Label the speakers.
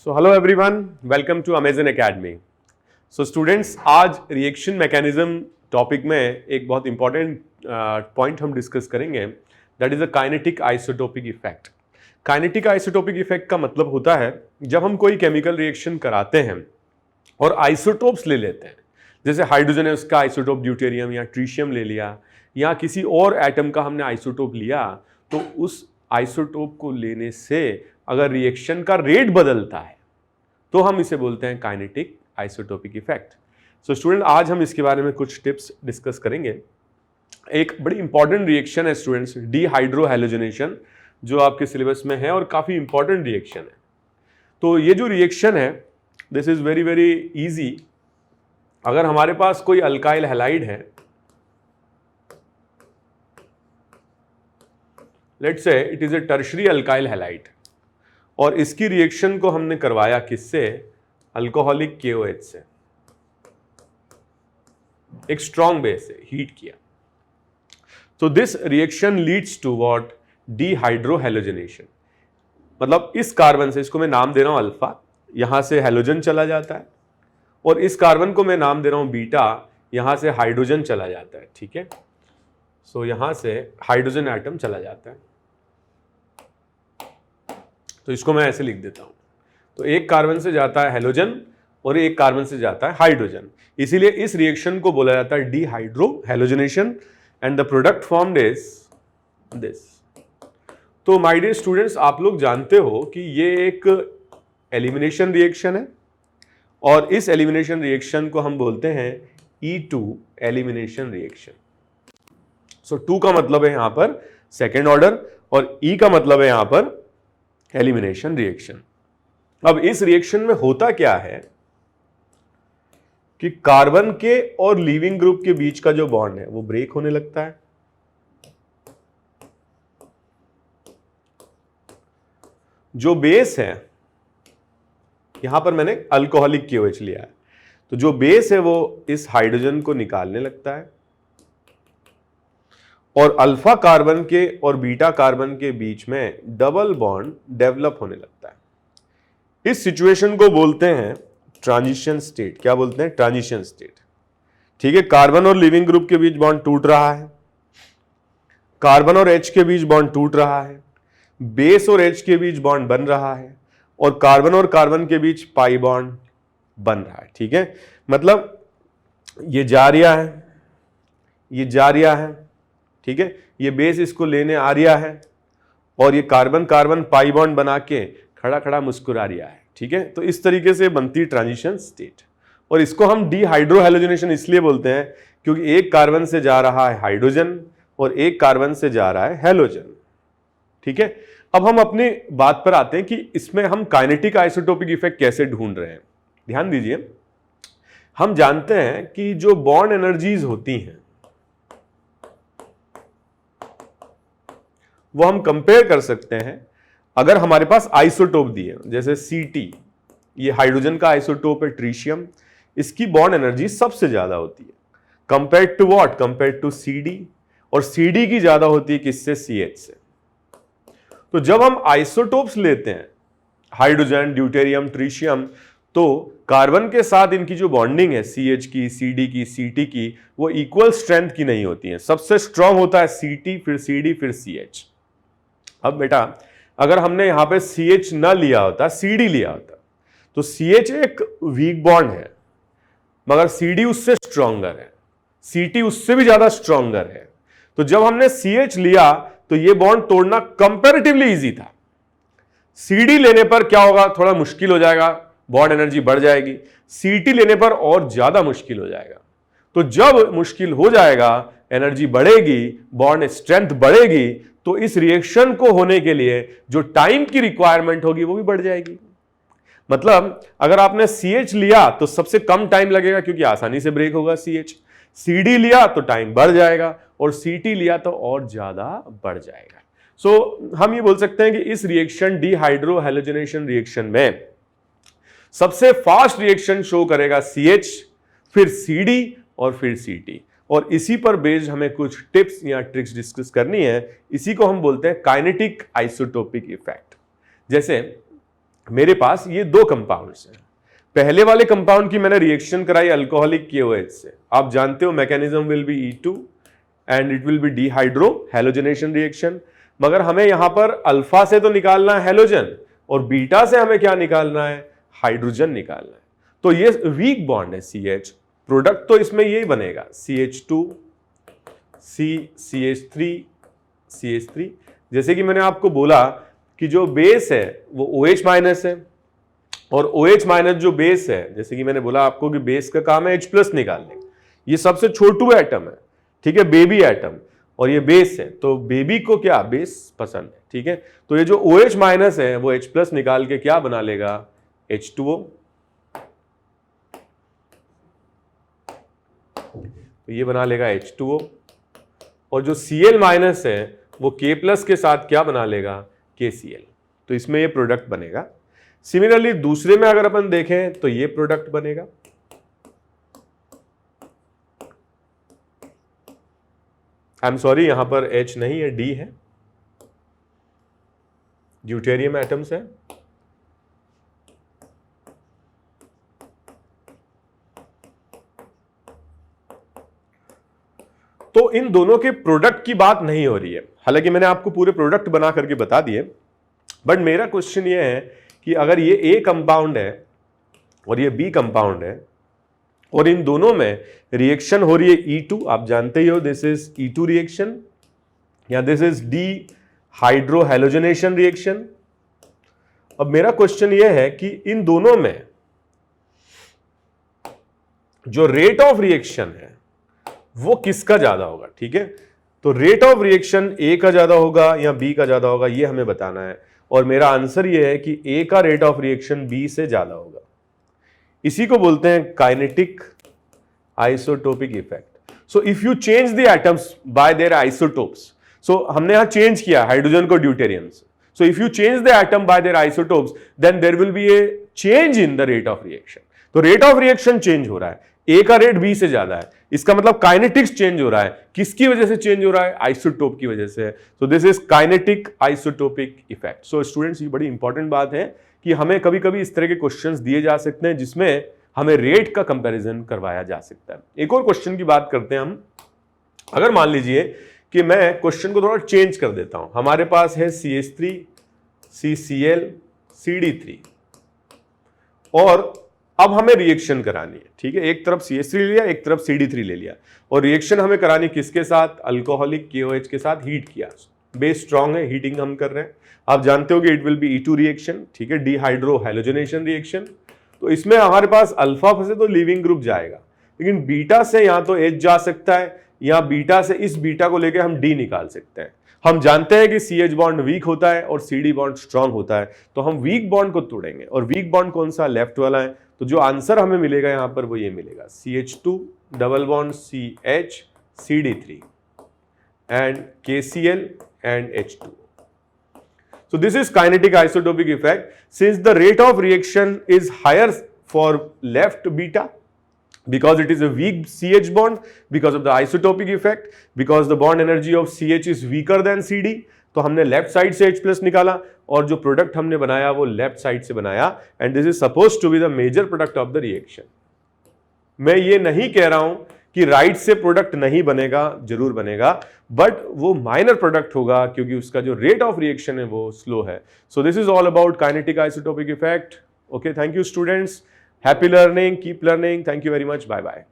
Speaker 1: So hello everyone, welcome to Amazon academy. So students, आज reaction mechanism topic में एक बहुत इंपॉर्टेंट पॉइंट हम डिस्कस करेंगे, that is a kinetic isotopic effect. Kinetic isotopic effect का मतलब होता है जब हम कोई केमिकल रिएक्शन कराते हैं और आइसोटोप्स ले लेते हैं, जैसे हाइड्रोजन है उसका आइसोटोप ड्यूटेरियम या ट्रीशियम ले लिया, या किसी और एटम का हमने आइसोटोप लिया, तो उस आइसोटोप को लेने से अगर रिएक्शन का रेट बदलता है तो हम इसे बोलते हैं kinetic isotopic effect. So student, आज हम इसके बारे में कुछ टिप्स डिस्कस करेंगे। एक बड़ी इंपॉर्टेंट रिएक्शन है स्टूडेंट्स, डीहाइड्रोहैलोजनेशन, जो आपके सिलेबस में है और काफी इंपॉर्टेंट रिएक्शन है। तो ये जो रिएक्शन है, this is very very easy. अगर हमारे पास कोई अल्काइल हैलाइड है, let's say it is a tertiary alkyl halide, और इसकी रिएक्शन को हमने करवाया किससे? अल्कोहलिक KOH से, एक स्ट्रॉन्ग बेस से हीट किया। तो this reaction leads to what? Dehydrohalogenation. मतलब इस कार्बन से, इसको मैं नाम दे रहा हूं अल्फा, यहां से हैलोजन चला जाता है, और इस कार्बन को मैं नाम दे रहा हूं बीटा, यहां से हाइड्रोजन चला जाता है। ठीक है, सो यहां से हाइड्रोजन एटम चला जाता है। तो इसको मैं ऐसे लिख देता हूं। तो एक कार्बन से जाता है हैलोजन और एक कार्बन से जाता है हाइड्रोजन, इसीलिए इस रिएक्शन को बोला जाता है dehydrohalogenation, and the product formed is this. तो माय डियर स्टूडेंट्स, आप लोग जानते हो कि ये एक एलिमिनेशन रिएक्शन है, और इस एलिमिनेशन रिएक्शन को हम बोलते हैं E2 एलिमिनेशन रिएक्शन। सो 2 का मतलब है यहां पर सेकेंड ऑर्डर, और E का मतलब है यहां पर एलिमिनेशन रिएक्शन। अब इस रिएक्शन में होता क्या है कि कार्बन के और लीविंग ग्रुप के बीच का जो बॉन्ड है वो ब्रेक होने लगता है। जो बेस है, यहां पर मैंने अल्कोहलिक KOH लिया है, तो जो बेस है वो इस हाइड्रोजन को निकालने लगता है, और अल्फा कार्बन के और बीटा कार्बन के बीच में डबल बॉन्ड डेवलप होने लगता है। इस सिचुएशन को बोलते हैं ट्रांजिशन स्टेट। क्या बोलते हैं? Transition state. ठीक है, कार्बन और लिविंग ग्रुप के बीच बॉन्ड टूट रहा है, कार्बन और H के बीच बॉन्ड टूट रहा है, बेस और H के बीच बॉन्ड बन रहा है, और कार्बन के बीच पाई बॉन्ड बन रहा है। ठीक है, मतलब ये जा रिया है, ये जा रिया है। ठीक है, ये बेस इसको लेने आ रिया है, और ये कार्बन कार्बन पाई बॉन्ड बना के खड़ा खड़ा मुस्कुरा रिया है। ठीक है, तो इस तरीके से बनती ट्रांजिशन स्टेट, और इसको हम डीहाइड्रोहैलोजनेशन इसलिए बोलते हैं क्योंकि एक कार्बन से जा रहा है हाइड्रोजन और एक कार्बन से जा रहा है हैलोजन। ठीक है, अब हम अपनी बात पर आते हैं कि इसमें हम काइनेटिक आइसोटोपिक इफेक्ट कैसे ढूंढ रहे हैं। ध्यान दीजिए, हम जानते हैं कि जो बॉन्ड एनर्जीज होती हैं वो हम कंपेयर कर सकते हैं अगर हमारे पास आइसोटोप दिए, जैसे Ct, ये हाइड्रोजन का आइसोटोप है ट्रीशियम, इसकी बॉन्ड एनर्जी सबसे ज्यादा होती है compare to what? Compare to CD, और CD की ज्यादा होती है किससे? CH से। तो जब हम आइसोटोप्स लेते हैं, हाइड्रोजन, ड्यूटेरियम, ट्रीशियम, तो कार्बन के साथ इनकी जो बॉन्डिंग है CH की, CD की, Ct की, वो इक्वल स्ट्रेंथ की नहीं होती है। सबसे स्ट्रांग होता है Ct, फिर CD, फिर CH। अब बेटा, अगर हमने यहां पे CH ना लिया होता, CD लिया होता, तो CH एक वीक बॉन्ड है, मगर CD उससे स्ट्रॉन्गर है, Ct उससे भी ज्यादा स्ट्रॉन्गर है। तो जब हमने CH लिया तो ये बॉन्ड तोड़ना कंपैरेटिवली इजी था। CD लेने पर क्या होगा? थोड़ा मुश्किल हो जाएगा, बॉन्ड एनर्जी बढ़ जाएगी। Ct लेने पर और ज्यादा मुश्किल हो जाएगा। तो जब मुश्किल हो जाएगा, एनर्जी बढ़ेगी, बॉन्ड स्ट्रेंथ बढ़ेगी, तो इस रिएक्शन को होने के लिए जो टाइम की रिक्वायरमेंट होगी वो भी बढ़ जाएगी। मतलब अगर आपने CH लिया तो सबसे कम टाइम लगेगा क्योंकि आसानी से ब्रेक होगा CH, CD लिया तो टाइम बढ़ जाएगा, और Ct लिया तो और ज्यादा बढ़ जाएगा। सो हम ये बोल सकते हैं कि इस रिएक्शन डीहाइड्रोहैलोजनेशन रिएक्शन में सबसे फास्ट रिएक्शन शो करेगा CH, फिर CD और फिर Ct, और इसी पर बेस्ड हमें कुछ टिप्स या ट्रिक्स डिस्कस करनी है। इसी को हम बोलते हैं काइनेटिक आइसोटोपिक इफेक्ट। जैसे मेरे पास ये दो कंपाउंड्स हैं। पहले वाले कंपाउंड की मैंने रिएक्शन कराई अल्कोहलिक KOH से, आप जानते हो mechanism will be E2 and it will be dehydro halogenation reaction. मगर हमें यहां पर अल्फा से तो निकालना है हैलोजन और बीटा से हमें क्या निकालना है, हाइड्रोजन निकालना है। तो ये वीक बॉन्ड है CH, प्रोडक्ट तो इसमें यही बनेगा CH2 CH3 जैसे कि मैंने आपको बोला कि जो बेस है वो OH माइनस है और OH माइनस जो बेस है, जैसे कि मैंने बोला आपको कि बेस का काम है H प्लस निकालने, ये सबसे छोटू एटम है, ठीक है, बेबी एटम, और ये बेस है, तो बेबी को क्या बेस पसंद है, ठीक है। तो ये जो OH माइनस है वो H प्लस निकाल के क्या बना लेगा, H2O। तो ये बना लेगा H2O और जो Cl माइनस है वो K प्लस के साथ क्या बना लेगा, KCl। तो इसमें ये प्रोडक्ट बनेगा। सिमिलरली दूसरे में अगर अपन देखें तो ये प्रोडक्ट बनेगा। आई एम सॉरी, यहां पर H नहीं है, D है, ड्यूटेरियम एटम्स है। तो इन दोनों के प्रोडक्ट की बात नहीं हो रही है, हालांकि मैंने आपको पूरे प्रोडक्ट बना करके बता दिए, बट मेरा क्वेश्चन ये है कि अगर ये A कंपाउंड है और ये B कंपाउंड है और इन दोनों में रिएक्शन हो रही है E2, आप जानते ही हो दिस इज E2 रिएक्शन या this is hydro halogenation reaction. अब मेरा क्वेश्चन ये है कि इन दोनों में जो रेट ऑफ रिएक्शन है वो किसका ज्यादा होगा, ठीक है। तो रेट ऑफ रिएक्शन A का ज्यादा होगा या B का ज्यादा होगा, ये हमें बताना है, और मेरा आंसर ये है कि A का रेट ऑफ रिएक्शन B से ज्यादा होगा। इसी को बोलते हैं kinetic isotopic effect. So if you change the atoms by their isotopes, so हमने यहां चेंज किया हाइड्रोजन को ड्यूटेरियम से, so if you change the atom by their isotopes then there will be a change in the rate of reaction. तो rate of reaction change हो रहा है, A का रेट B से ज्यादा है, इसका मतलब काइनेटिक्स चेंज हो रहा है। किसकी वजह से चेंज हो रहा है, आइसोटोप की वजह से। सो this is kinetic isotopic effect. So students, ये बड़ी इंपॉर्टेंट बात है कि हमें कभी कभी इस तरह के क्वेश्चंस दिए जा सकते हैं जिसमें हमें रेट का कंपैरिजन करवाया जा सकता है। एक और क्वेश्चन की बात करते हैं हम। अगर मान लीजिए कि मैं क्वेश्चन को थोड़ा चेंज कर देता हूं, हमारे पास है CH3 CCl CD3 और अब हमें रिएक्शन करानी है, ठीक है। एक तरफ CH3 ले लिया, एक तरफ CD3 ले लिया, और रिएक्शन हमें करानी किसके साथ, अल्कोहलिक KOH के साथ। हीट किया, बेस स्ट्रांग है, हीटिंग हम कर रहे हैं। आप जानते हो कि it will be E2 reaction, ठीक है, डिहाइड्रो हैलोजनेशन रिएक्शन। तो इसमें हमारे पास अल्फा से तो लीविंग ग्रुप जाएगा, लेकिन बीटा से या तो H जा सकता है या बीटा से इस बीटा को लेकर हम D निकाल सकते हैं। हम जानते हैं कि CH बॉन्ड वीक होता है और CD बॉन्ड स्ट्रांग होता है, तो हम वीक बॉन्ड को तोड़ेंगे, और वीक बॉन्ड कौन सा, लेफ्ट वाला है। तो जो आंसर हमें मिलेगा यहां पर वो ये मिलेगा, CH2 double bond CH CD3 and KCl and H2. So this is kinetic isotopic effect. Since the rate of reaction is higher for left beta because it is a weak CH bond, because of the isotopic effect, because the bond energy of CH is weaker than CD, तो हमने left side से H plus निकाला और जो product हमने बनाया वो left side से बनाया, and this is suppose to be the major product of the reaction. मैं ये नहीं कह रहा हूं कि राइट से प्रोडक्ट नहीं बनेगा, जरूर बनेगा, बट वो माइनर प्रोडक्ट होगा क्योंकि उसका जो रेट ऑफ रिएक्शन है वो स्लो है। So this is all about kinetic isotopic effect. Okay, thank you students, happy learning, keep learning, thank you very much, bye bye.